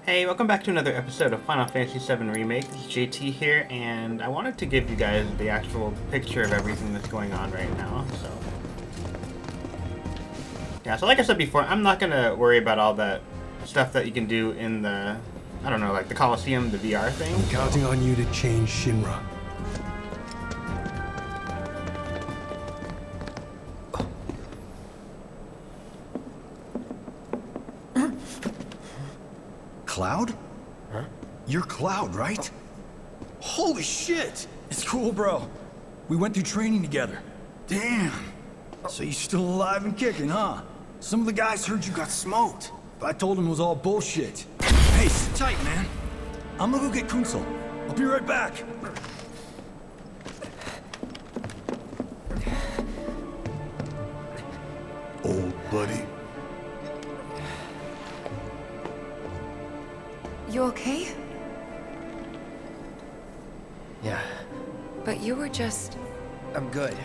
Hey, welcome back to another episode of Final Fantasy VII Remake. This is JT here, and I wanted to give you guys the actual picture of everything that's going on right now, so... Yeah, so like I said before, I'm not gonna worry about all that stuff that you can do in the, I don't know, like the Coliseum, the VR thing. I'm counting on you to change Shinra. Cloud? Huh? You're Cloud, right? Holy shit! It's cool, bro. We went through training together. Damn. So you're still alive and kicking, huh? Some of the guys heard you got smoked. But I told him it was all bullshit. Hey, sit tight, man. I'm gonna go get Kunsel. I'll be right back. Old buddy. You okay? Yeah, But you were just... I'm good.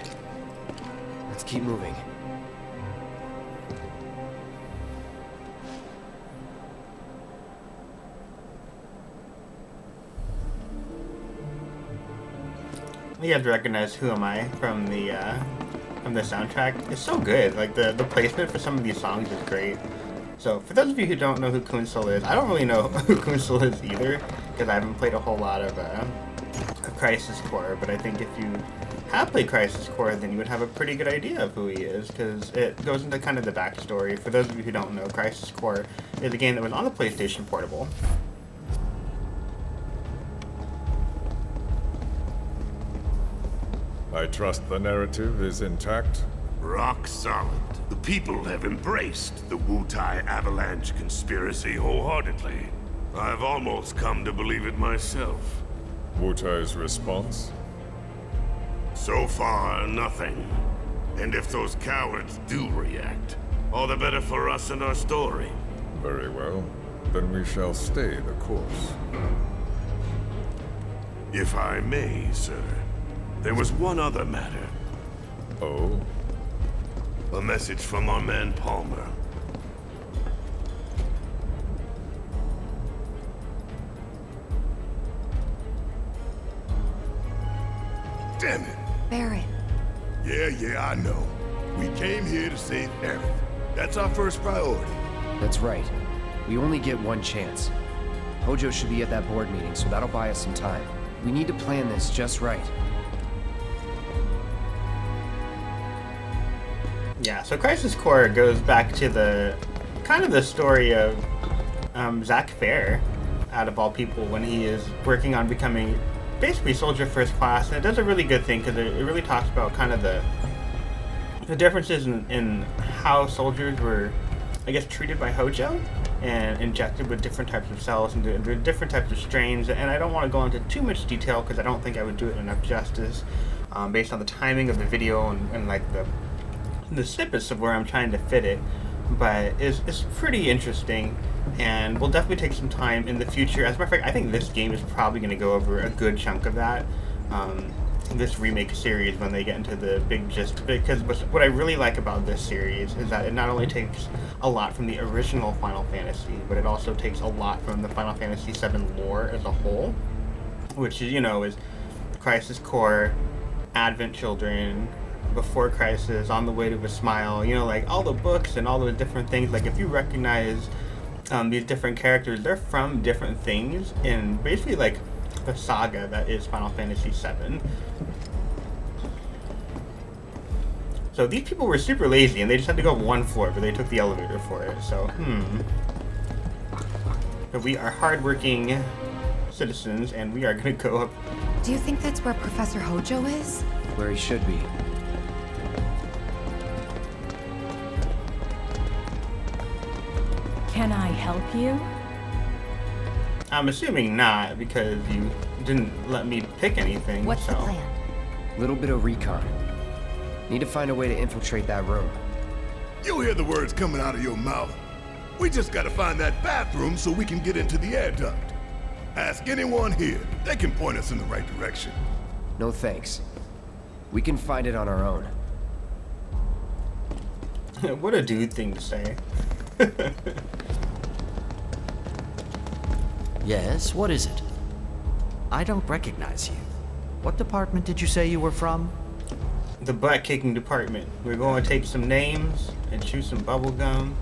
Let's keep moving. You guys recognize Who Am I from the soundtrack? It's so good. Like, the placement for some of these songs is great. So, for those of you who don't know who Kunsel is, I don't really know who Kunsel is either, because I haven't played a whole lot of Crisis Core, but I think if you have played Crisis Core, then you would have a pretty good idea of who he is, because it goes into kind of the backstory. For those of you who don't know, Crisis Core is a game that was on the PlayStation Portable. I trust the narrative is intact. Rock solid. The people have embraced the Wutai Avalanche conspiracy wholeheartedly. I've almost come to believe it myself. Wutai's response? So far, nothing. And if those cowards do react, all the better for us and our story. Very well. Then we shall stay the course. If I may, sir, there was one other matter. Oh? A message from our man Palmer. Damn it. Barret. Yeah, I know. We came here to save Aerith. That's our first priority. That's right. We only get one chance. Hojo should be at that board meeting, so that'll buy us some time. We need to plan this just right. Yeah, so Crisis Core goes back to the kind of the story of Zack Fair, out of all people, when he is working on becoming basically Soldier First Class, and it does a really good thing because it really talks about kind of the differences in how soldiers were, I guess, treated by Hojo and injected with different types of cells and different types of strains. And I don't want to go into too much detail because I don't think I would do it enough justice based on the timing of the video and like the snippets of where I'm trying to fit it, but it's pretty interesting, and we'll definitely take some time in the future. As a matter of fact, I think this game is probably going to go over a good chunk of that, this remake series, when they get into the big gist, because what I really like about this series is that it not only takes a lot from the original Final Fantasy, but it also takes a lot from the Final Fantasy VII lore as a whole, which is, is Crisis Core, Advent Children, Before Crisis, On the Way to a Smile, like all the books and all those different things. Like, if you recognize these different characters, they're from different things in basically like the saga that is Final Fantasy VII. So these people were super lazy and they just had to go up one floor, but they took the elevator for it. So, But we are hardworking citizens and we are going to go up. Do you think that's where Professor Hojo is? Where he should be. Can I help you? I'm assuming not, because you didn't let me pick anything. What's the plan? Little bit of recon. Need to find a way to infiltrate that room. You hear the words coming out of your mouth. We just gotta find that bathroom so we can get into the air duct. Ask anyone here. They can point us in the right direction. No thanks. We can find it on our own. What a dude thing to say. Yes, what is it? I don't recognize you. What department did you say you were from? The butt kicking department. We're going to take some names and chew some bubble gum.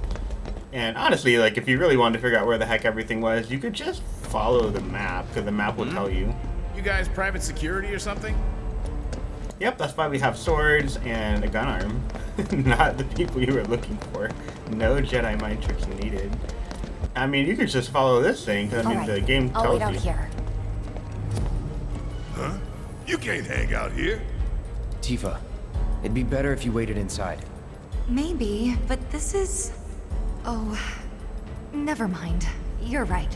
And honestly, like, if you really wanted to figure out where the heck everything was, you could just follow the map, because the map will tell you. You guys private security or something? Yep, that's why we have swords and a gun arm. Not the people you were looking for. No Jedi mind tricks needed. I mean, you could just follow this thing, because I mean, the game tells you. I'll wait out here. Huh? You can't hang out here. Tifa, it'd be better if you waited inside. Maybe, but this is... Oh, never mind. You're right.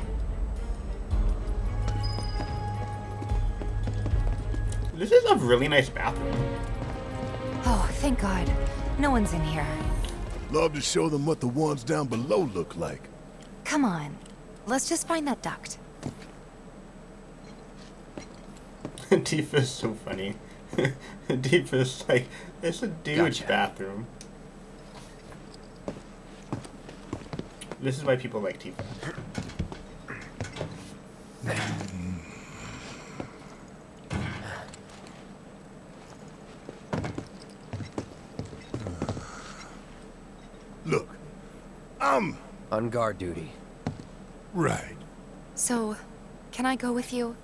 This is a really nice bathroom. Oh, thank God. No one's in here. Love to show them what the ones down below look like. Come on. Let's just find that duct. Tifa's so funny. Tifa's like, it's a dude's bathroom. This is why people like Tifa. Look, I'm... On guard duty. Right. So, can I go with you?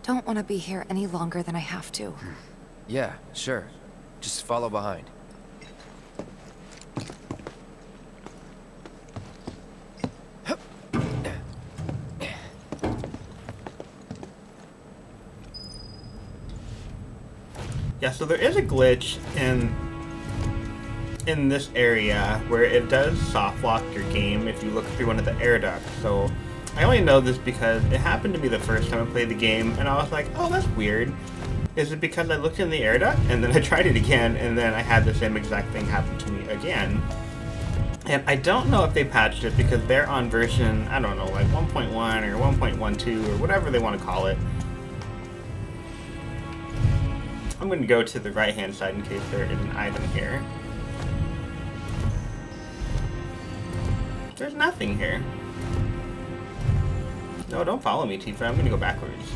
Don't want to be here any longer than I have to. Yeah, sure. Just follow behind. Yeah, so there is a glitch in this area where it does soft lock your game if you look through one of the air ducts. So I only know this because it happened to me the first time I played the game, and I was like, oh, that's weird. Is it because I looked in the air duct and then I tried it again, and then I had the same exact thing happen to me again? And I don't know if they patched it because they're on version, I don't know, like 1.1 or 1.12 or whatever they want to call it. I'm going to go to the right-hand side in case there is an item here. There's nothing here. No, don't follow me, Tifa. I'm going to go backwards.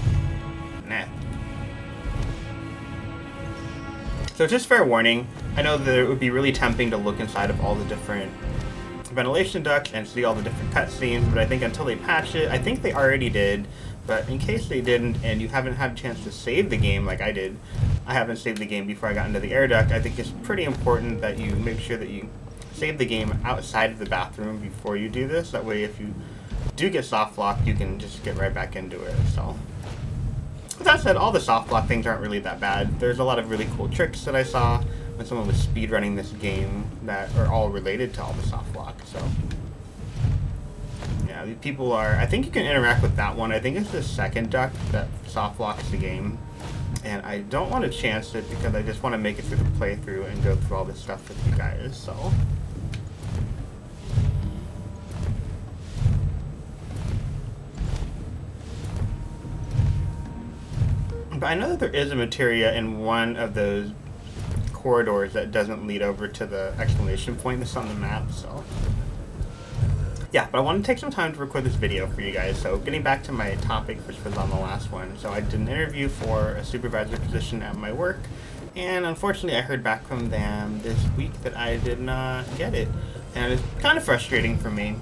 Nah. So just fair warning, I know that it would be really tempting to look inside of all the different ventilation ducts and see all the different cutscenes, but I think until they patch it, I think they already did, but in case they didn't and you haven't had a chance to save the game like I did, I haven't saved the game before I got into the air duct, I think it's pretty important that you make sure that you save the game outside of the bathroom before you do this. That way if you do get soft locked, you can just get right back into it. So, with that said, all the soft lock things aren't really that bad. There's a lot of really cool tricks that I saw when someone was speedrunning this game that are all related to all the soft lock. So, yeah, these people are... I think you can interact with that one. I think it's the second duct that soft locks the game. And I don't want to chance it because I just want to make it through the playthrough and go through all this stuff with you guys, so... But I know that there is a materia in one of those corridors that doesn't lead over to the exclamation point that's on the map, so... Yeah, but I want to take some time to record this video for you guys. So getting back to my topic, which was on the last one. So I did an interview for a supervisor position at my work, and unfortunately I heard back from them this week that I did not get it. And it's kind of frustrating for me.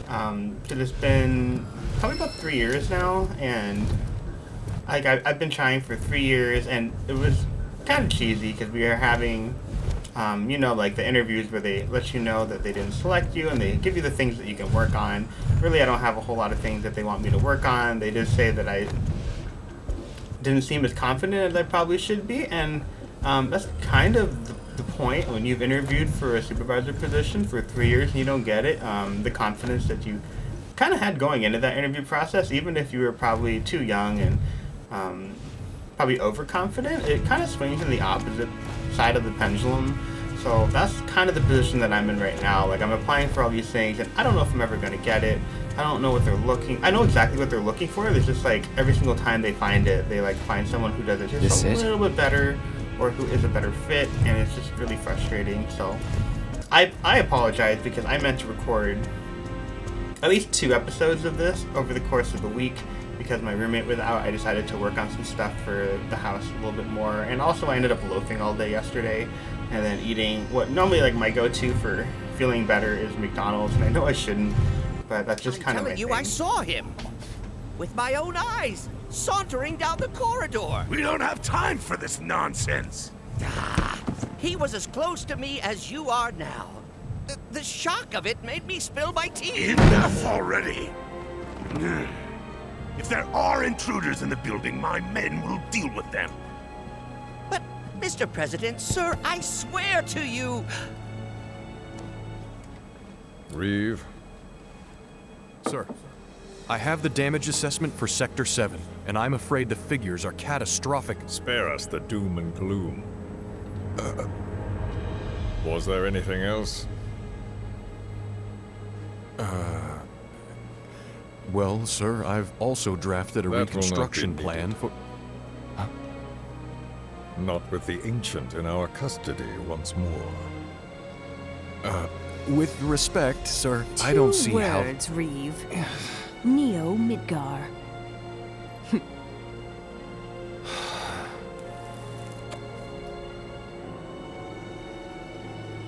Because it's been probably about 3 years now, and like I've been trying for 3 years, and it was kind of cheesy because we are having... you know, like the interviews where they let you know that they didn't select you and they give you the things that you can work on. Really, I don't have a whole lot of things that they want me to work on. They did say that I didn't seem as confident as I probably should be, and that's kind of the point when you've interviewed for a supervisor position for 3 years and you don't get it. The confidence that you kind of had going into that interview process, even if you were probably too young and probably overconfident, it kind of swings in the opposite side of the pendulum. So that's kind of the position that I'm in right now. Like, I'm applying for all these things and I don't know if I'm ever going to get it. I don't know what they're looking... I know exactly what they're looking for. It's just like every single time they find it, they like find someone who does it just a little bit better or who is a better fit, and it's just really frustrating. So I apologize because I meant to record at least 2 episodes of this over the course of the week. Because my roommate was out, I decided to work on some stuff for the house a little bit more. And also I ended up loafing all day yesterday and then eating what normally like my go-to for feeling better is McDonald's. And I know I shouldn't, but that's just kind of my I'm telling you, thing. I saw him with my own eyes sauntering down the corridor. We don't have time for this nonsense. He was as close to me as you are now. The shock of it made me spill my tea. Enough already. If there are intruders in the building, my men will deal with them. But, Mr. President, sir, I swear to you... Reeve? Sir, I have the damage assessment for Sector 7, and I'm afraid the figures are catastrophic. Spare us the doom and gloom. Was there anything else? Well, sir, I've also drafted a reconstruction plan for... Huh? Not with the Ancient in our custody once more. With respect, sir, I don't see how... 2 words, Reeve. Neo Midgar.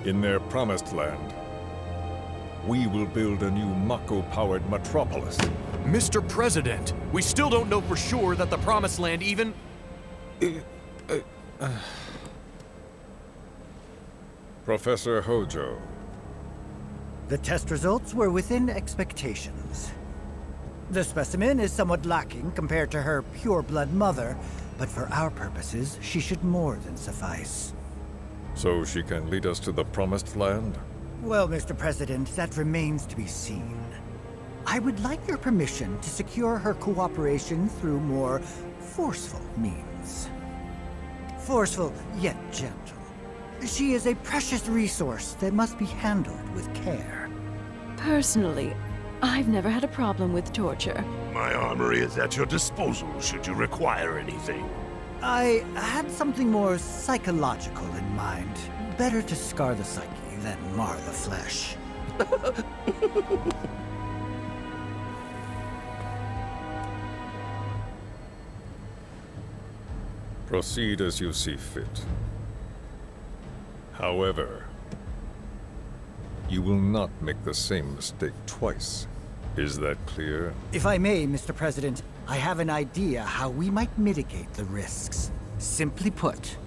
In their promised land, we will build a new Mako-powered metropolis. Mr. President, we still don't know for sure that the Promised Land even... Professor Hojo. The test results were within expectations. The specimen is somewhat lacking compared to her pure-blood mother, but for our purposes, she should more than suffice. So she can lead us to the Promised Land? Well, Mr. President, that remains to be seen. I would like your permission to secure her cooperation through more forceful means. Forceful, yet gentle. She is a precious resource that must be handled with care. Personally, I've never had a problem with torture. My armory is at your disposal should you require anything. I had something more psychological in mind. Better to scar the psyche than mar the flesh. Proceed as you see fit. However, you will not make the same mistake twice. Is that clear? If I may, Mr. President, I have an idea how we might mitigate the risks. Simply put,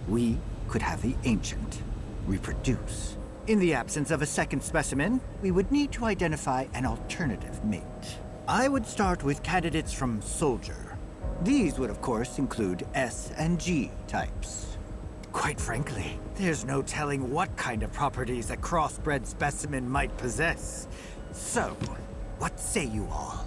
we could have the Ancient reproduce. In the absence of a second specimen, we would need to identify an alternative mate. I would start with candidates from Soldier. These would, of course, include S and G types. Quite frankly, there's no telling what kind of properties a crossbred specimen might possess. So, what say you all?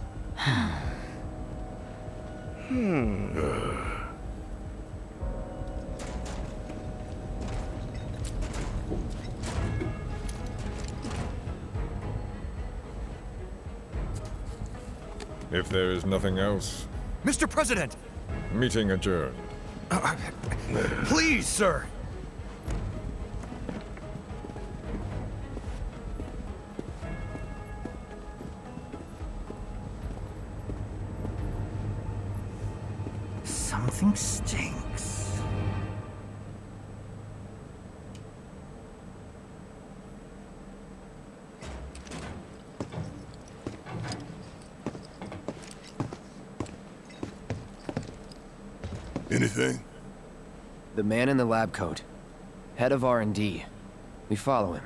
If there is nothing else... Mr. President! Meeting adjourned. Please, sir! Something stinks. Anything? The man in the lab coat. Head of R&D. We follow him.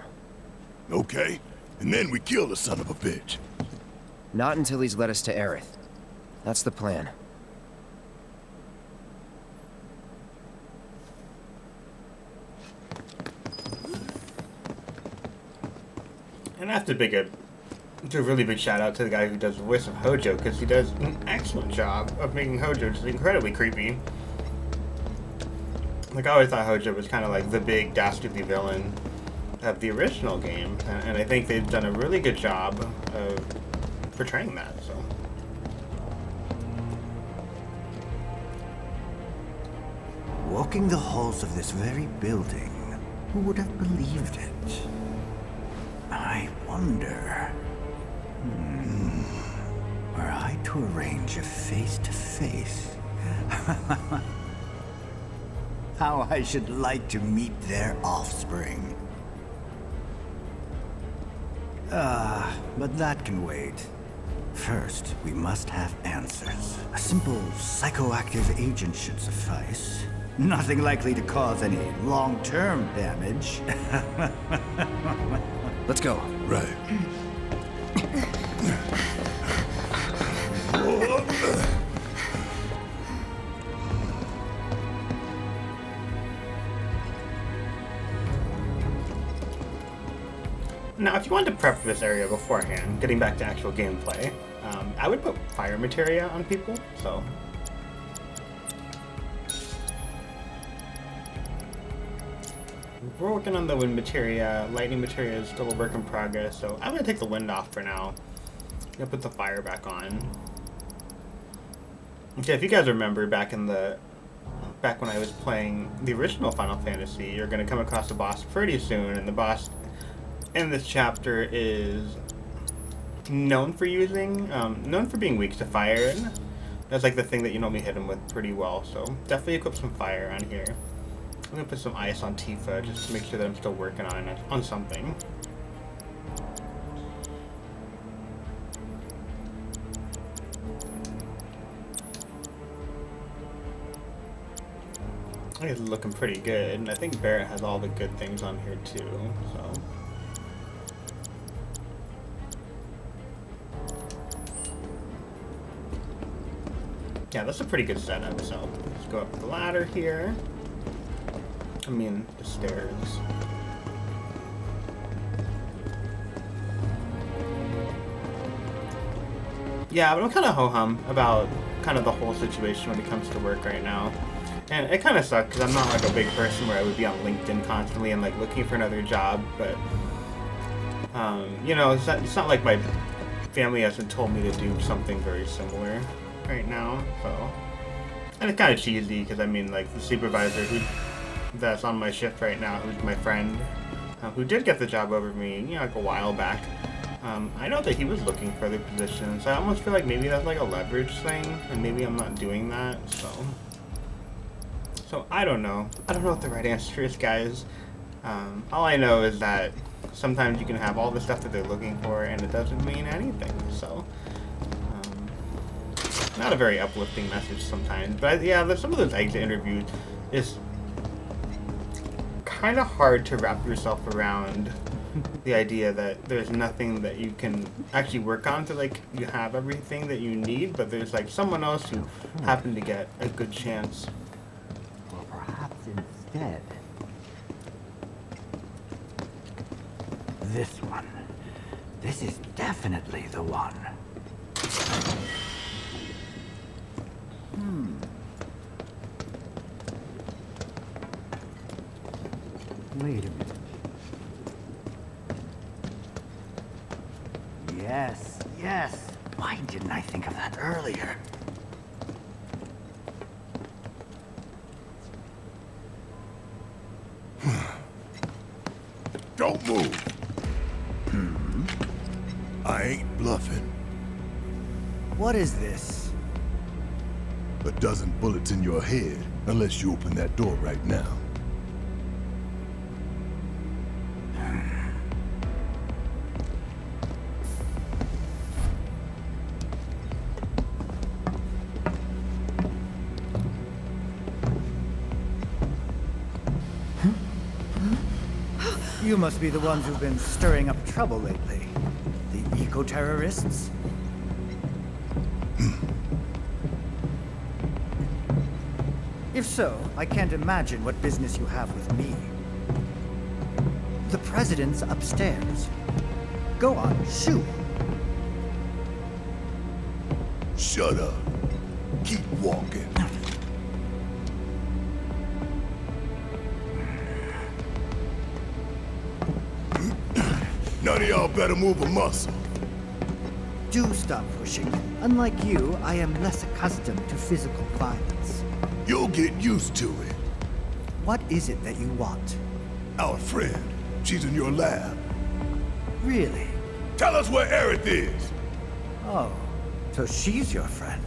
Okay. And then we kill the son of a bitch. Not until he's led us to Aerith. That's the plan. And I have to do a really big shout out to the guy who does the voice of Hojo, because he does an excellent job of making Hojo just incredibly creepy. Like, I always thought Hojo was kind of like the big dastardly villain of the original game, and I think they've done a really good job of portraying that, so. Walking the halls of this very building, who would have believed it? I wonder... to arrange a face-to-face. How I should like to meet their offspring. But that can wait. First, we must have answers. A simple psychoactive agent should suffice. Nothing likely to cause any long-term damage. Let's go. Right. Now, if you wanted to prep for this area beforehand, getting back to actual gameplay, I would put fire materia on people, so... We're working on the wind materia. Lightning materia is still a work in progress, so I'm gonna take the wind off for now. I'm gonna put the fire back on. Okay, if you guys remember back when I was playing the original Final Fantasy, you're gonna come across the boss pretty soon, and the boss in this chapter is known for being weak to fire, and that's like the thing that you normally hit him with pretty well, so definitely equip some fire on here. I'm gonna put some ice on Tifa just to make sure that I'm still working on something. I think it's looking pretty good, and I think Barrett has all the good things on here too, so. Yeah, that's a pretty good setup, so let's go up the ladder here. The stairs. Yeah, but I'm kind of ho-hum about kind of the whole situation when it comes to work right now. And it kind of sucks because I'm not like a big person where I would be on LinkedIn constantly and like looking for another job, but you know, it's not like my family hasn't told me to do something very similar right now, so. And it's kind of cheesy because like the supervisor that's on my shift right now, who's my friend, who did get the job over me, like a while back. I know that he was looking for other positions, so I almost feel like maybe that's like a leverage thing, and maybe I'm not doing that, so I don't know. I don't know what the right answer is, guys. All I know is that sometimes you can have all the stuff that they're looking for, and it doesn't mean anything, so. Not a very uplifting message sometimes, but yeah, some of those exit interviews is kind of hard to wrap yourself around the idea that there's nothing that you can actually work on to like you have everything that you need, but there's like someone else who happened to get a good chance. Or perhaps instead, this one. This is definitely the one. Wait a minute. Yes. Why didn't I think of that earlier? Don't move. I ain't bluffing. What is this? A dozen bullets in your head, unless you open that door right now. You must be the ones who've been stirring up trouble lately. The eco-terrorists? If so, I can't imagine what business you have with me. The president's upstairs. Go on, shoot. Shut up. Keep walking. None of y'all better move a muscle. Do stop pushing. Unlike you, I am less accustomed to physical violence. You'll get used to it. What is it that you want? Our friend. She's in your lab. Really? Tell us where Aerith is. Oh, So she's your friend.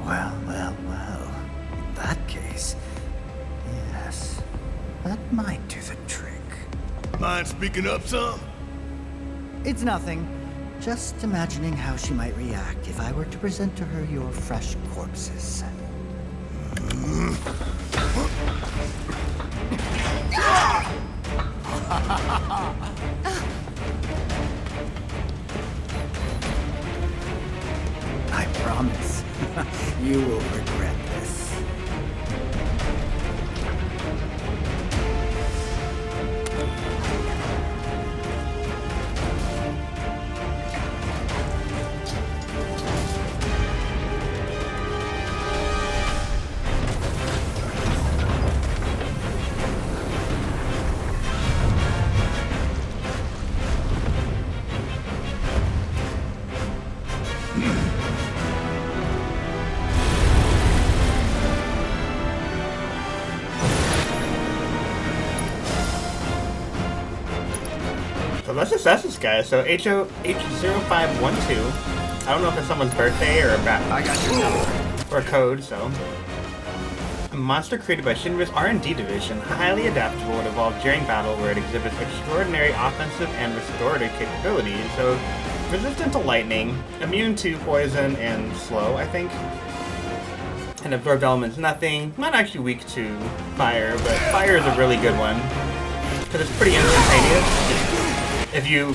Well, well, well. In that case, yes, that might do the trick. Mind speaking up some? It's nothing. Just imagining how she might react if I were to present to her your fresh corpses. I promise, you will regret this. Let's assess this guy. So H0512. I don't know if it's someone's birthday or or a code. So a monster created by Shinra's R&D division, highly adaptable and evolved during battle, where it exhibits extraordinary offensive and restorative capabilities. So resistant to lightning, immune to poison, and slow, I think. And absorb elements nothing. Not actually weak to fire, but fire is a really good one because it's pretty instantaneous. If you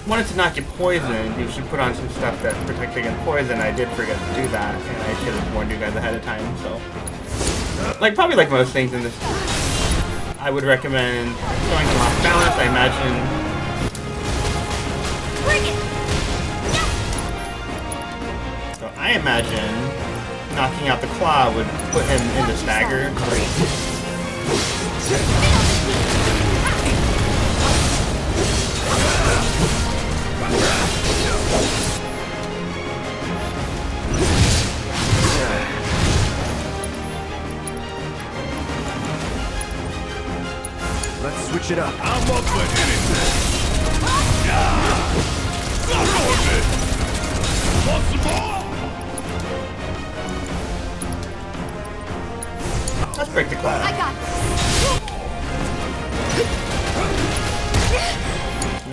wanted to knock you poison, you should put on some stuff that protects against poison. I did forget to do that, and I should have warned you guys ahead of time, so. Probably like most things in this, I would recommend throwing them off balance, I imagine. So I imagine knocking out the claw would put him into stagger. Let's switch it up. I'm up for anything. Go for it. Want some more? Let's break the cloud. I got this.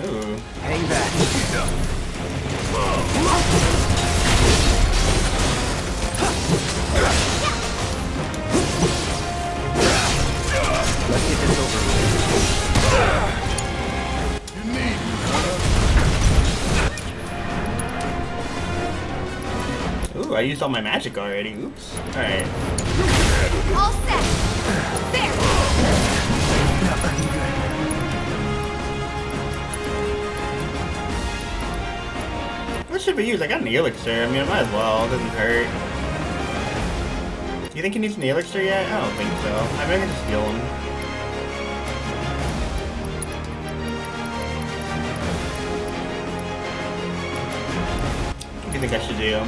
Ooh. Hang back. Let's get this over with. You need me, Ooh, I used all my magic already. Oops. Alright. All set. There. What should we use? I got an elixir. I mean, I might as well. It doesn't hurt. Do you think he needs an elixir yet? I don't think so. I mean, I can just heal him. What do you think I should do?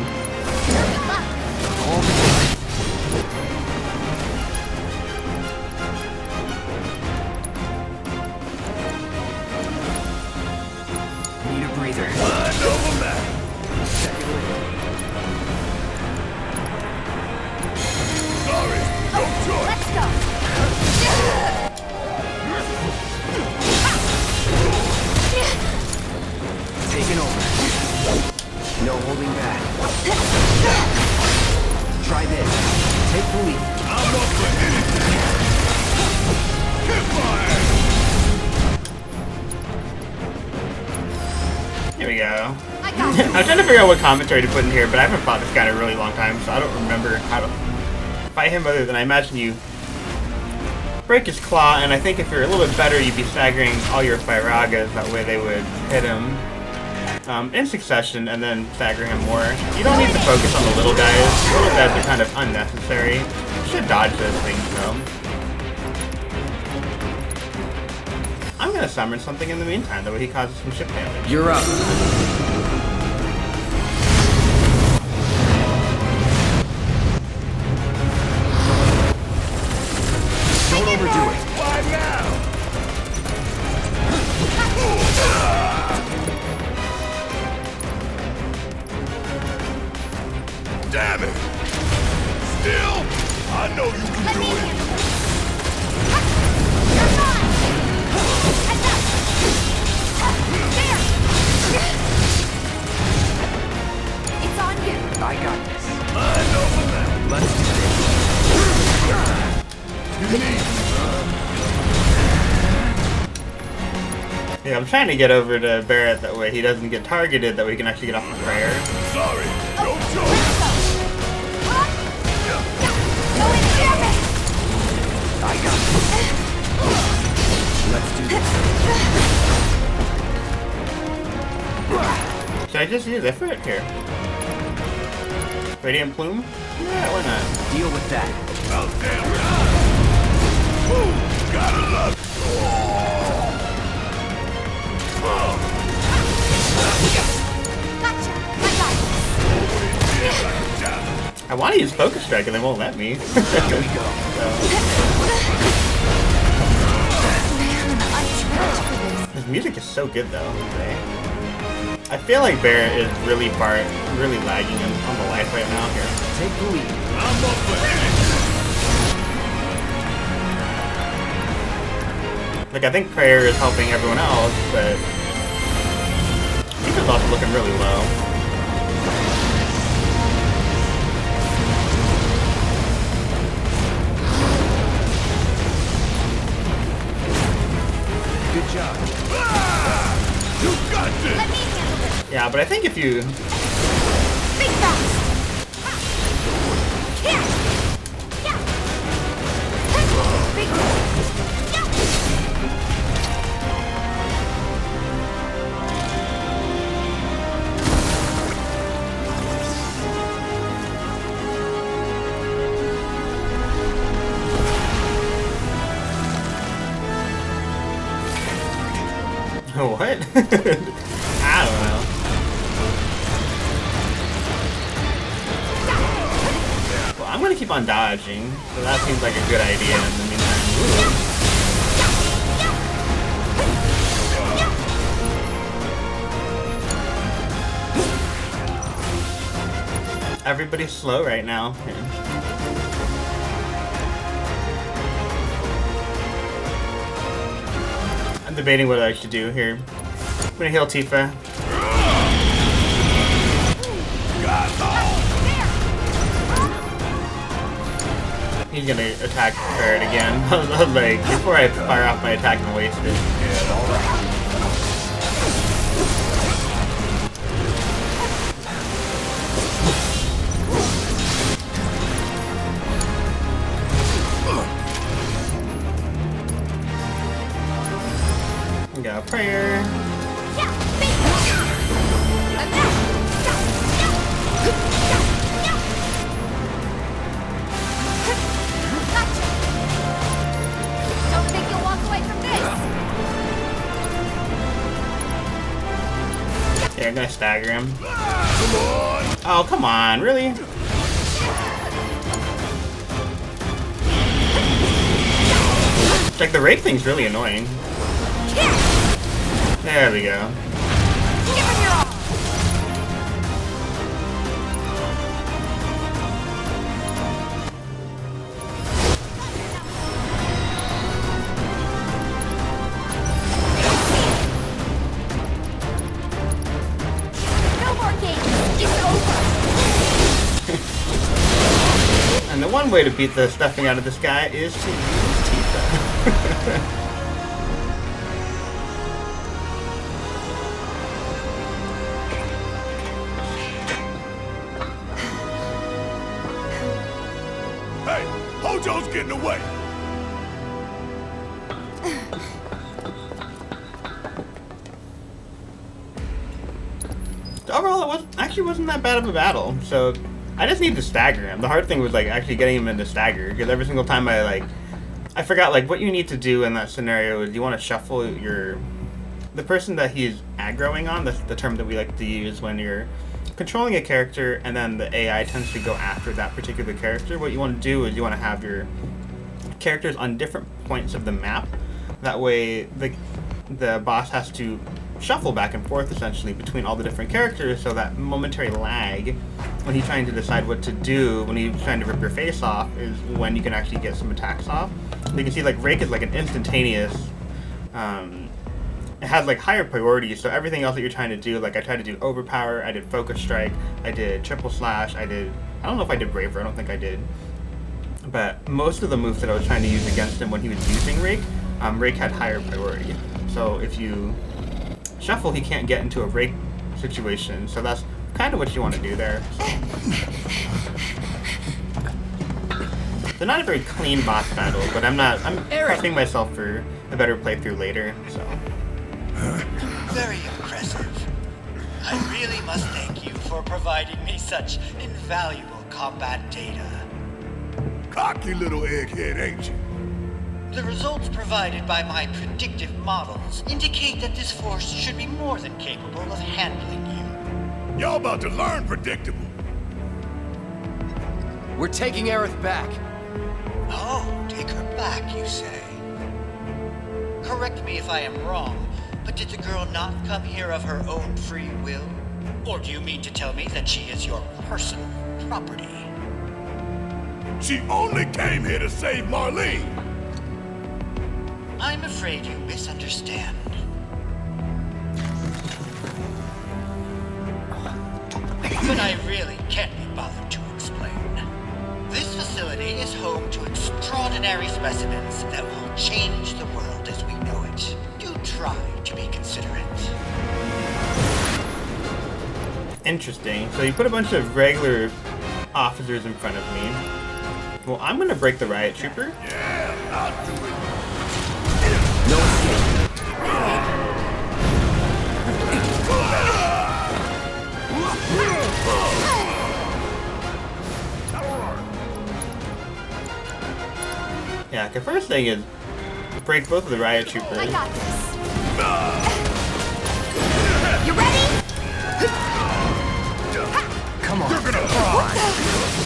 Need a breather. Sorry, no choice. Let's go. Taking over. No holding back. Try this. Take the lead. I'm up for anything. Hit fire. Here we go. I got this. I'm trying to figure out what commentary to put in here, but I haven't fought this guy in a really long time, so I don't remember how to fight him other than I imagine you break his claw, and I think if you're a little bit better, you'd be staggering all your Firagas, that way they would hit him in succession and then stagger him more. You don't need to focus on the little guys. The little guys are kind of unnecessary. You should dodge those things though. I'm gonna summon something in the meantime, that way he causes some ship damage. You're up. Don't overdo it. Why now? Damn it! Still, I know you can do it. It's on you. I got this. I know that. Let's do You need Yeah, I'm trying to get over to Barrett that way he doesn't get targeted, that way he can actually get off the prayer. Sorry, no choice. I got this. Let's do this. Should I just use effort here? Radiant Plume? Yeah, why not? Deal with that. About damn time. Ooh, gotta love it. I want to use Focus Strike and they won't let me. Here we go. This music is so good though. I feel like Barrett is really lagging on the life right now here. Take the lead. I'm up for anything. Like, I think prayer is helping everyone else, but Tifa's also looking really low. Good job. You got this. Let me handle this. Yeah, but I think if you... Big bounce. Here. Yeah. Big bounce. What? I don't know. Well, I'm gonna keep on dodging, so that seems like a good idea in the meantime. Ooh. Everybody's slow right now. Yeah. I'm debating what I should do here. I'm gonna heal Tifa. He's gonna attack Barrett again. I was like, before I fire off my attack and waste it. Yeah, alright. Got a prayer. Don't think you'll walk away from this. Yeah, I'm gonna stagger him. Oh, come on, really? Like, the rake thing's really annoying. There we go. No more games. It's over. And the one way to beat the stuffing out of this guy is to use Tifa. Hey, Hojo's getting away. Overall, it wasn't that bad of a battle. So I just need to stagger him. The hard thing was like actually getting him into stagger, because every single time I forgot like what you need to do in that scenario is you want to shuffle the person that he's aggroing on. That's the term that we like to use when you're controlling a character and then the AI tends to go after that particular character. What you want to do is you want to have your characters on different points of the map. That way the boss has to shuffle back and forth essentially between all the different characters, so that momentary lag when he's trying to decide what to do when he's trying to rip your face off is when you can actually get some attacks off. You can see like Rake is like an instantaneous, it has like higher priority, so everything else that you're trying to do, like I tried to do overpower, I did focus strike, I did triple slash, I don't know if I did braver, I don't think I did. But most of the moves that I was trying to use against him when he was using Rake, Rake had higher priority. So if you shuffle, he can't get into a Rake situation. So that's kind of what you want to do there. So not a very clean boss battle, but I'm prepping myself for a better playthrough later, so. Very impressive. I really must thank you for providing me such invaluable combat data. Cocky little egghead, ain't you? The results provided by my predictive models indicate that this force should be more than capable of handling you. Y'all about to learn predictable. We're taking Aerith back. Oh, take her back, you say? Correct me if I am wrong, but did the girl not come here of her own free will? Or do you mean to tell me that she is your personal property? She only came here to save Marlene. I'm afraid you misunderstand. But I really can't be bothered to explain. This facility is home to extraordinary specimens that will change the world as we know it. Do try to be considerate. Interesting. So you put a bunch of regular officers in front of me. Well, I'm gonna break the riot trooper. Yeah, I'll do it. No escape. Yeah, the first thing is break both of the riot troopers. I got this. You ready? Come on. You're gonna cry.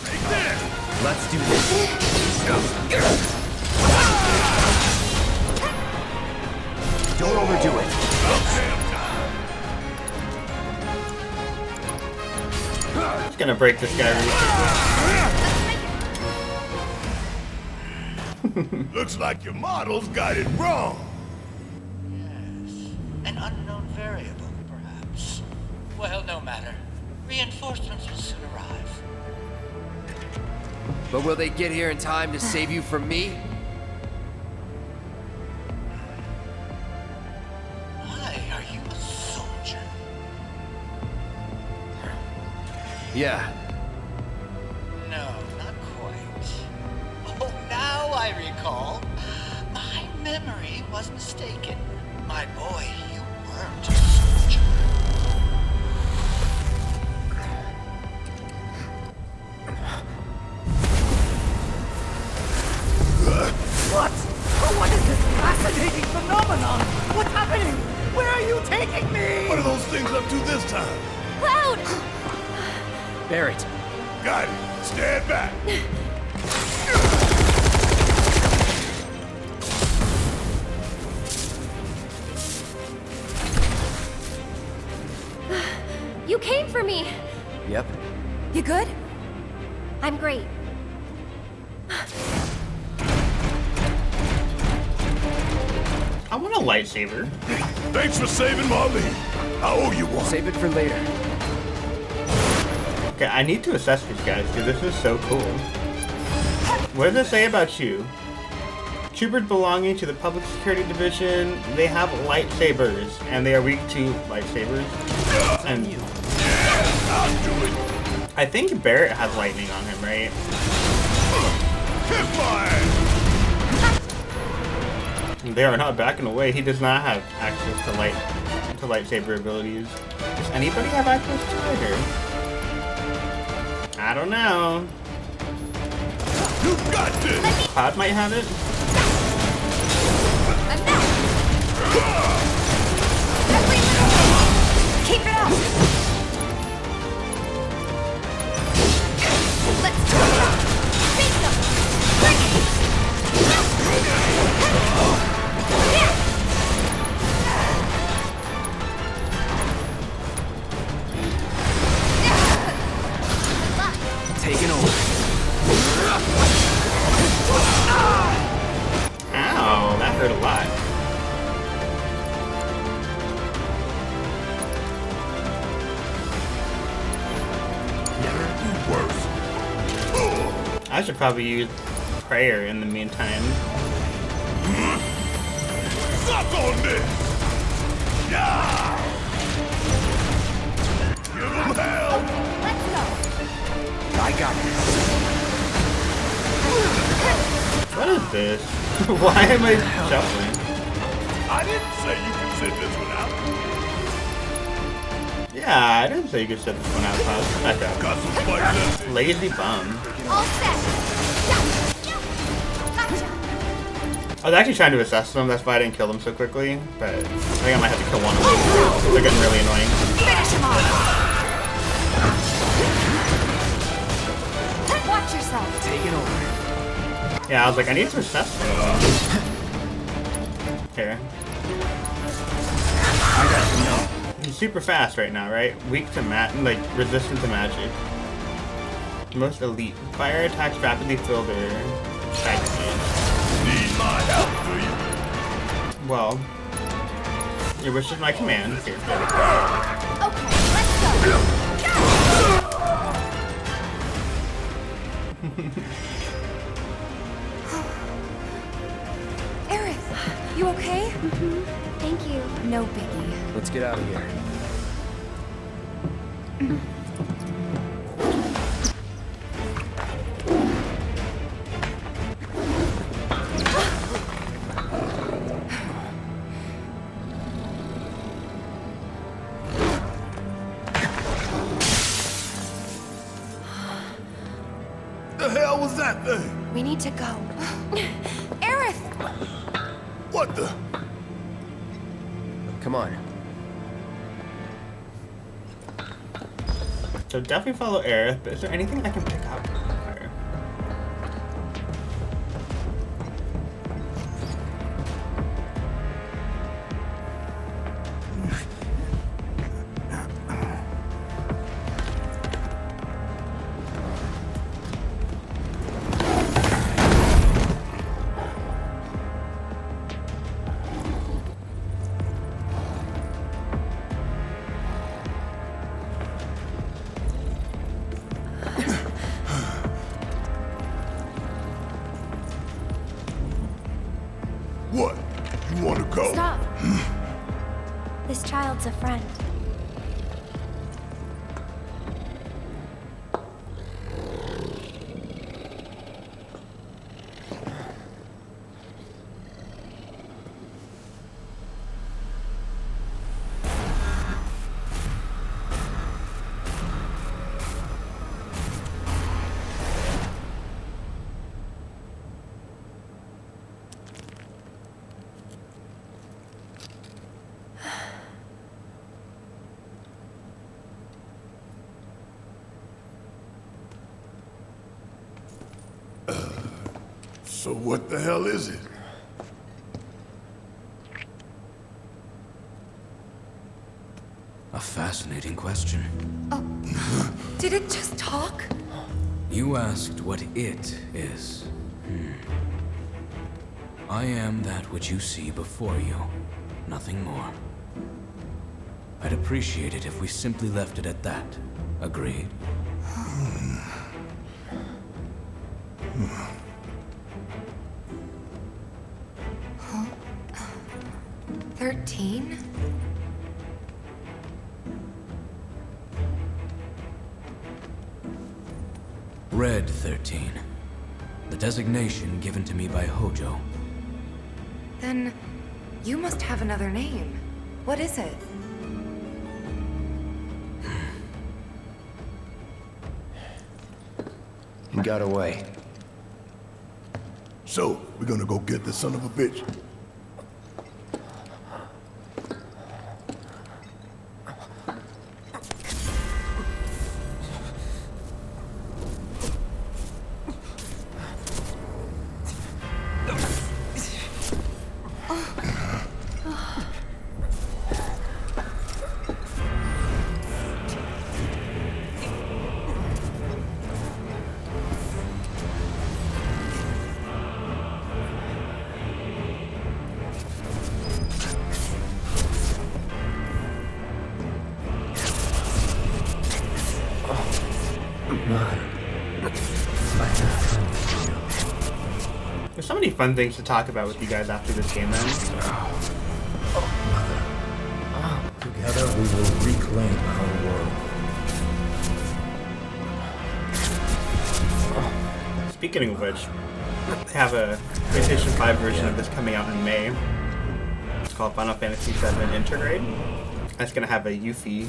Take this. Let's do this. Don't overdo it. Just gonna break this guy really quickly. Looks like your models got it wrong. Yes. An unknown variable, perhaps. Well, no matter. Reinforcements will soon arrive. But will they get here in time to save you from me? Why are you a soldier? Yeah. No, not quite. Oh, now I recall. My memory was mistaken. My boy, you weren't a soldier. What? Oh, what is this fascinating phenomenon? What's happening? Where are you taking me? What are those things up to this time? Cloud! Barrett. Got it. Stand back. You came for me. Yep. You good? I'm great. I want a lightsaber. Thanks for saving Marlene. I owe you one. Save it for later. Okay, I need to assess these guys because this is so cool. What does it say about you? Troopers belonging to the Public Security Division, they have lightsabers, and they are weak to lightsabers. And I'll do it. I think Barrett has lightning on him, right? Kiss my They are not backing away. He does not have access to lightsaber abilities. Does anybody have access to it here? I don't know. You got this. Cloud might have it. Keep it up! Let's turn it up! Face them! Bring it! I should probably use prayer in the meantime. Suck on this! Yeah! Give him hell! Let's go. I got this. What is this? Why am I shuffling? I didn't say you could sit this one out. Yeah, I didn't say you could set this one out. Back up. Got some fight left. Lazy bum. All set. Gotcha. I was actually trying to assess them, that's why I didn't kill them so quickly, but I think I might have to kill one of them. They're getting really annoying. Finish him off. Watch yourself. Taking over. Yeah, I was like, I need to assess them. Here. I got to know. He's super fast right now, right? Weak to like resistant to magic. Most elite. Fire attacks rapidly fill their attack range. Need my help, do you? Well, your wish is my command. Here. Okay, let's go. Aerith, you okay? Thank you. No biggie. Let's get out of here. The hell was that thing? We need to go. Aerith! What the? Come on. So definitely follow Aerith, but is there anything I can pick up? What? You want to go? Stop. This child's a friend. So what the hell is it? A fascinating question. Oh, did it just talk? You asked what it is. I am that which you see before you. Nothing more. I'd appreciate it if we simply left it at that. Agreed? 13? Red 13. The designation given to me by Hojo. Then you must have another name. What is it? He got away. So, we're gonna go get the son of a bitch. many fun things to talk about with you guys after this game ends. Together we will reclaim our world. Speaking of which, they have a PlayStation 5 version of this coming out in May. It's called Final Fantasy VII Intergrade. It's going to have a Yuffie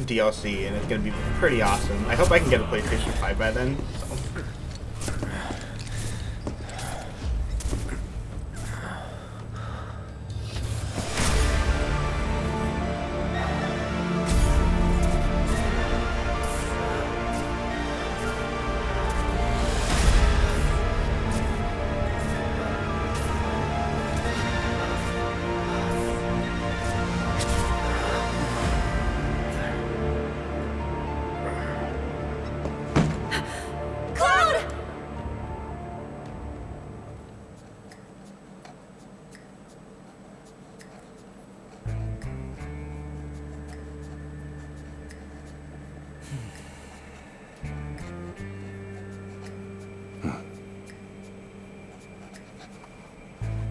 DLC, and it's going to be pretty awesome. I hope I can get a PlayStation 5 by then. So.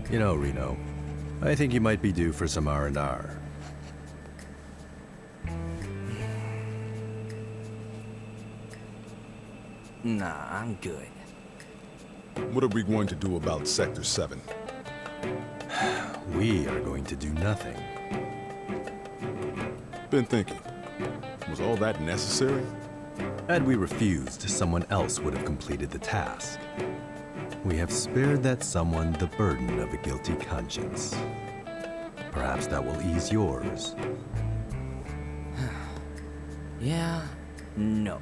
You know, Reno, I think you might be due for some R&R. Nah, I'm good. What are we going to do about Sector 7? We are going to do nothing. Been thinking, was all that necessary? Had we refused, someone else would have completed the task. We have spared that someone the burden of a guilty conscience. Perhaps that will ease yours. Yeah, no.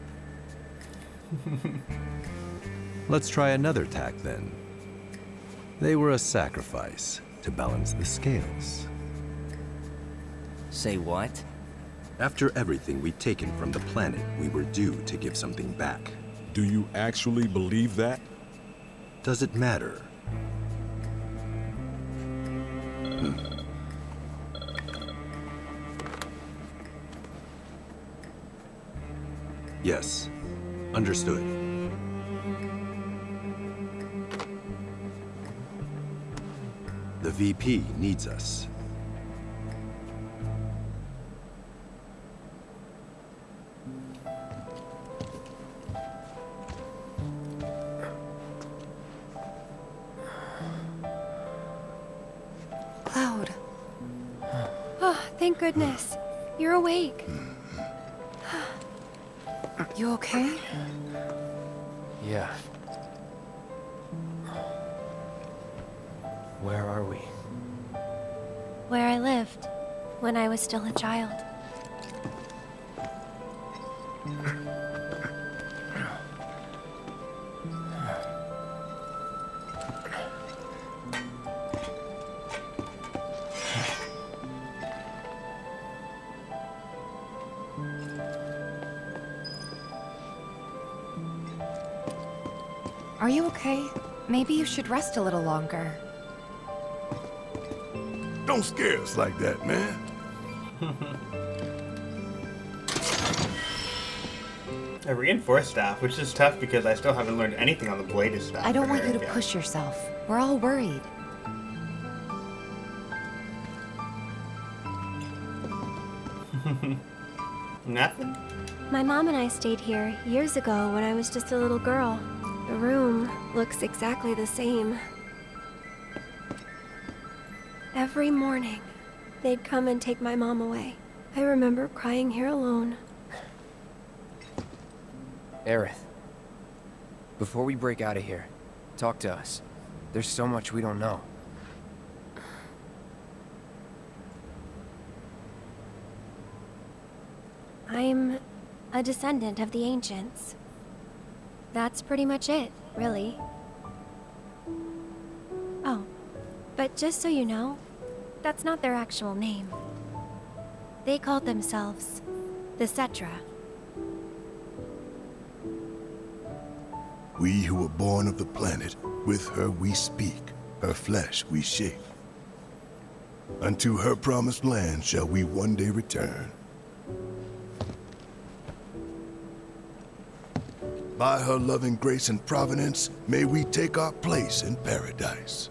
Let's try another tack then. They were a sacrifice to balance the scales. Say what? After everything we'd taken from the planet, we were due to give something back. Do you actually believe that? Does it matter? Yes, understood. The VP needs us. Cloud. Oh, thank goodness. You're awake. You okay? Yeah. Where are we? Where I lived when I was still a child. Are you okay? Maybe you should rest a little longer. Don't scare us like that, man. A reinforced staff, which is tough because I still haven't learned anything on the bladed staff. I don't want you to yet. push yourself. We're all worried. Nothing? My mom and I stayed here years ago when I was just a little girl. The room looks exactly the same. Every morning, they'd come and take my mom away. I remember crying here alone. Aerith, before we break out of here, talk to us. There's so much we don't know. I'm a descendant of the ancients. That's pretty much it, really. Oh, but just so you know, that's not their actual name. They called themselves the Cetra. We who were born of the planet, with her we speak, her flesh we shape. Unto her promised land shall we one day return. By her loving grace and providence, may we take our place in paradise.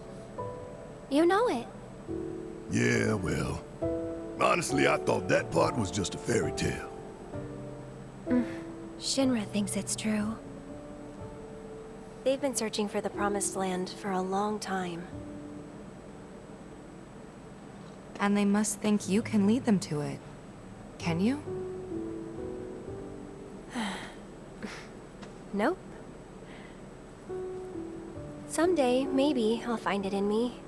You know it. Yeah, well, honestly, I thought that part was just a fairy tale. Shinra thinks it's true. They've been searching for the Promised Land for a long time. And they must think you can lead them to it. Can you? Nope. Someday, maybe, I'll find it in me.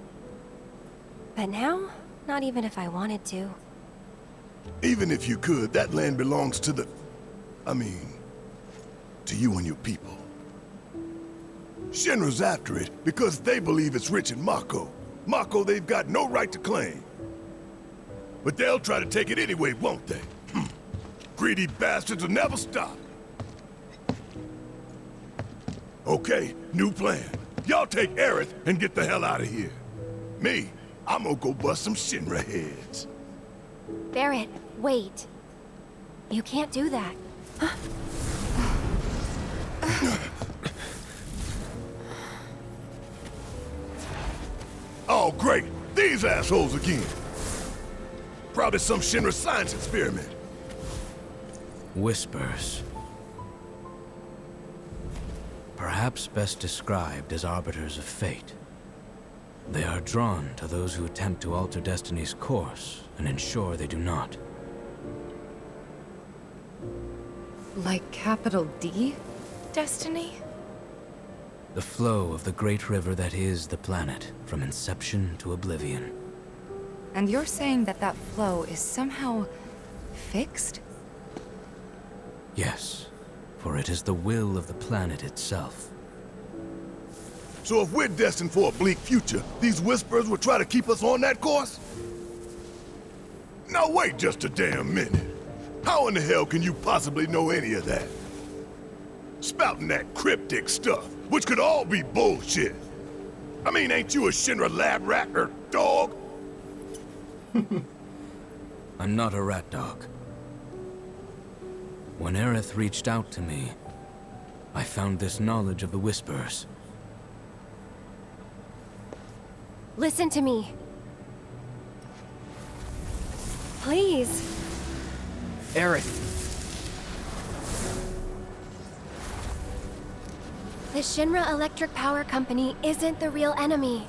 But now, not even if I wanted to. Even if you could, that land belongs to the... I mean, to you and your people. Shinra's after it because they believe it's rich in Mako. Mako they've got no right to claim. But they'll try to take it anyway, won't they? Greedy bastards will never stop. Okay, new plan. Y'all take Aerith and get the hell out of here. Me, I'm gonna go bust some Shinra heads. Barrett, wait. You can't do that. Oh, great. These assholes again. Probably some Shinra science experiment. Whispers. Perhaps best described as arbiters of fate. They are drawn to those who attempt to alter destiny's course and ensure they do not. Like capital D? Destiny? The flow of the great river that is the planet, from inception to oblivion. And you're saying that that flow is somehow fixed? Yes, for it is the will of the planet itself. So if we're destined for a bleak future, these Whisperers will try to keep us on that course? Now wait just a damn minute. How in the hell can you possibly know any of that? Spouting that cryptic stuff, which could all be bullshit. I mean, ain't you a Shinra lab rat or dog? I'm not a rat dog. When Aerith reached out to me, I found this knowledge of the Whispers. Listen to me. Please. Aerith. The Shinra Electric Power Company isn't the real enemy.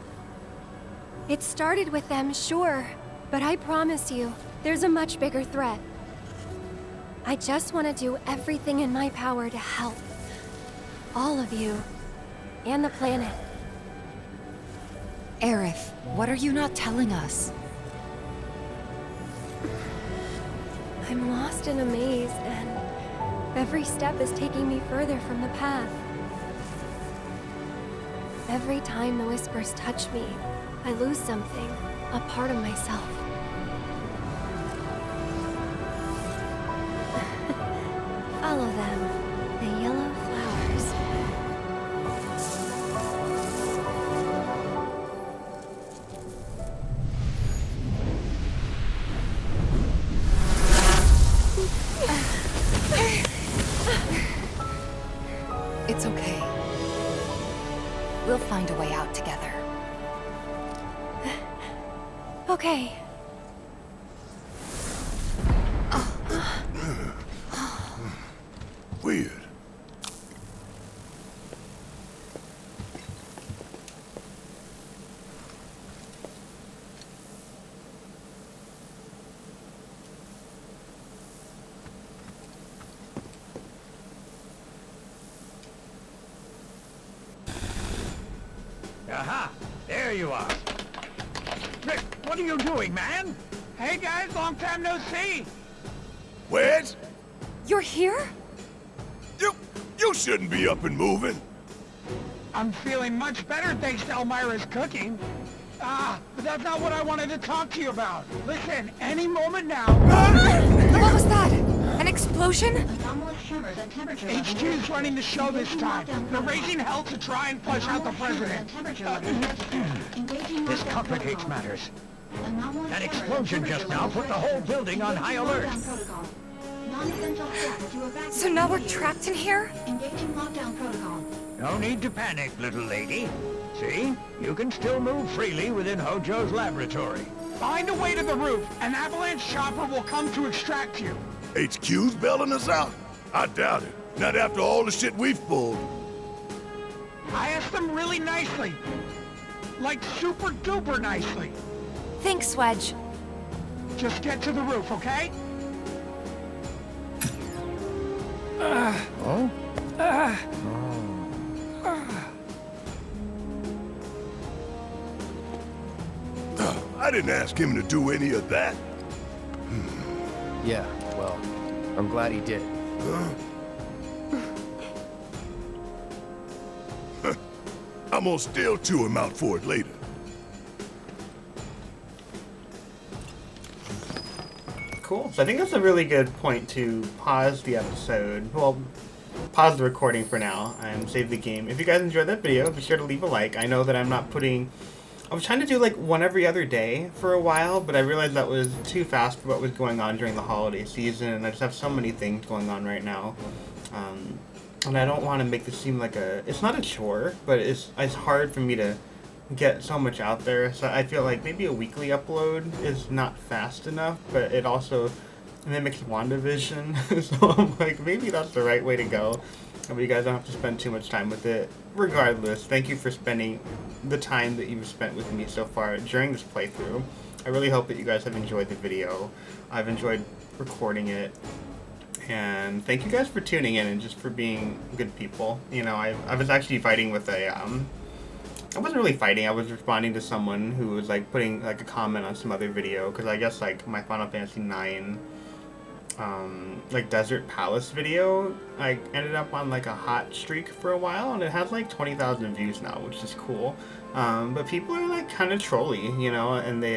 It started with them, sure, but I promise you, there's a much bigger threat. I just want to do everything in my power to help. All of you. And the planet. Aerith, what are you not telling us? I'm lost in a maze, and every step is taking me further from the path. Every time the Whispers touch me, I lose something, a part of myself. Follow them, the yellow flowers. It's okay. We'll find a way out together. Okay. Weird. Aha! There you are. Rick, what are you doing, man? Hey guys, long time no see. Wedge? You're here? You shouldn't be up and moving. I'm feeling much better thanks to Elmira's cooking. But that's not what I wanted to talk to you about. Listen, any moment now... What was that? An explosion? HQ's running the show this time. They're raising hell to try and flush out the president. This complicates matters. That explosion just now put the whole building on high alert. So now we're trapped in here? Engaging lockdown protocol. No need to panic, little lady. See? You can still move freely within Hojo's laboratory. Find a way to the roof. An avalanche chopper will come to extract you. HQ's bailing us out? I doubt it. Not after all the shit we've pulled. I asked them really nicely. Like super duper nicely. Thanks, Wedge. Just get to the roof, okay? Oh? I didn't ask him to do any of that. Yeah, well, I'm glad he did. I'm gonna still chew him out for it later. Cool. So I think that's a really good point to pause the episode. Well, pause the recording for now and save the game. If you guys enjoyed that video, be sure to leave a like. I know that I'm not putting... I was trying to do like one every other day for a while, but I realized that was too fast for what was going on during the holiday season, and I just have so many things going on right now. And I don't want to make this seem like a... It's not a chore, but it's hard for me to get so much out there. So I feel like maybe a weekly upload is not fast enough, but it also mimics WandaVision. So I'm like, maybe that's the right way to go. But you guys don't have to spend too much time with it. Regardless, thank you for spending the time that you've spent with me so far during this playthrough. I really hope that you guys have enjoyed the video. I've enjoyed recording it. And thank you guys for tuning in and just for being good people. You know, I was actually fighting with a... I wasn't really fighting. I was responding to someone who was like putting like a comment on some other video, because I guess like my Final Fantasy IX like Desert Palace video like ended up on like a hot streak for a while, and it has like 20,000 views now, which is cool. But people are like kind of trolly, you know, and they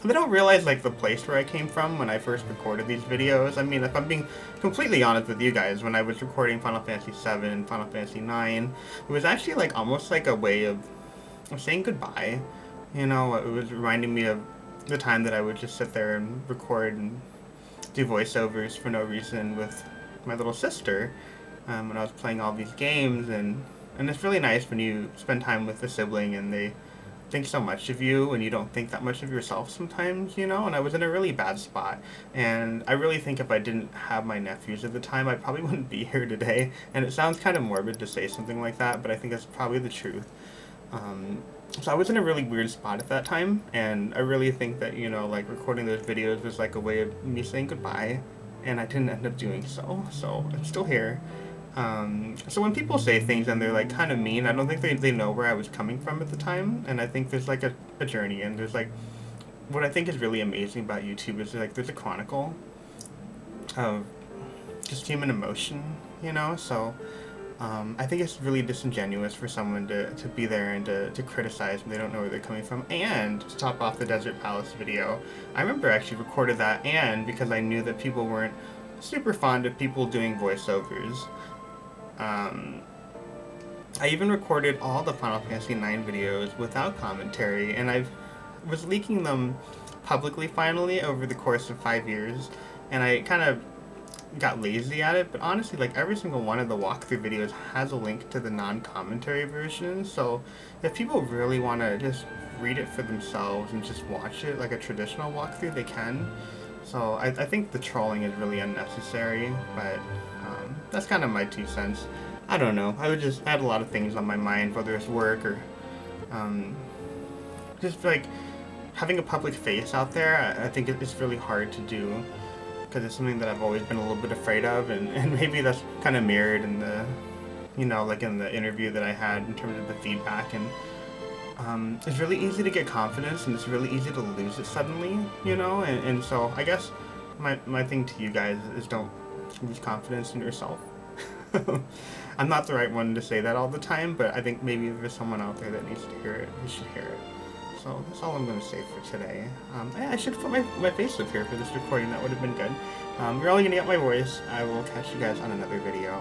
don't realize like the place where I came from when I first recorded these videos. I mean, if I'm being completely honest with you guys, when I was recording Final Fantasy VII and Final Fantasy IX, it was actually like almost like a way of saying goodbye. You know, it was reminding me of the time that I would just sit there and record and do voiceovers for no reason with my little sister when I was playing all these games, and it's really nice when you spend time with a sibling and they think so much of you and you don't think that much of yourself sometimes, you know. And I was in a really bad spot, and I really think if I didn't have my nephews at the time, I probably wouldn't be here today. And it sounds kind of morbid to say something like that, but I think that's probably the truth. So I was in a really weird spot at that time, and I really think that, you know, like recording those videos was like a way of me saying goodbye, and I didn't end up doing so I'm still here. So when people say things and they're like kind of mean, I don't think they know where I was coming from at the time, and I think there's like a journey, and there's like, what I think is really amazing about YouTube is like there's a chronicle of just human emotion, you know. So I think it's really disingenuous for someone to be there and to criticize when they don't know where they're coming from. And to top off the Desert Palace video, I remember I actually recorded that, and because I knew that people weren't super fond of people doing voiceovers, I even recorded all the Final Fantasy IX videos without commentary, and I was leaking them publicly finally over the course of 5 years, and I kind of got lazy at it, but honestly, like every single one of the walkthrough videos has a link to the non-commentary version, so if people really want to just read it for themselves and just watch it like a traditional walkthrough, they can. So I think the trolling is really unnecessary, but that's kind of my 2 cents. I don't know, I had a lot of things on my mind, whether it's work or just like having a public face out there. I think it's really hard to do, because it's something that I've always been a little bit afraid of, and maybe that's kind of mirrored in the, you know, like in the interview that I had in terms of the feedback. And it's really easy to get confidence, and it's really easy to lose it suddenly, you know. And so I guess my thing to you guys is don't lose confidence in yourself. I'm not the right one to say that all the time, but I think maybe if there's someone out there that needs to hear it, you should hear it. So that's all I'm going to say for today. I should put my face up here for this recording. That would have been good. You're only going to get my voice. I will catch you guys on another video.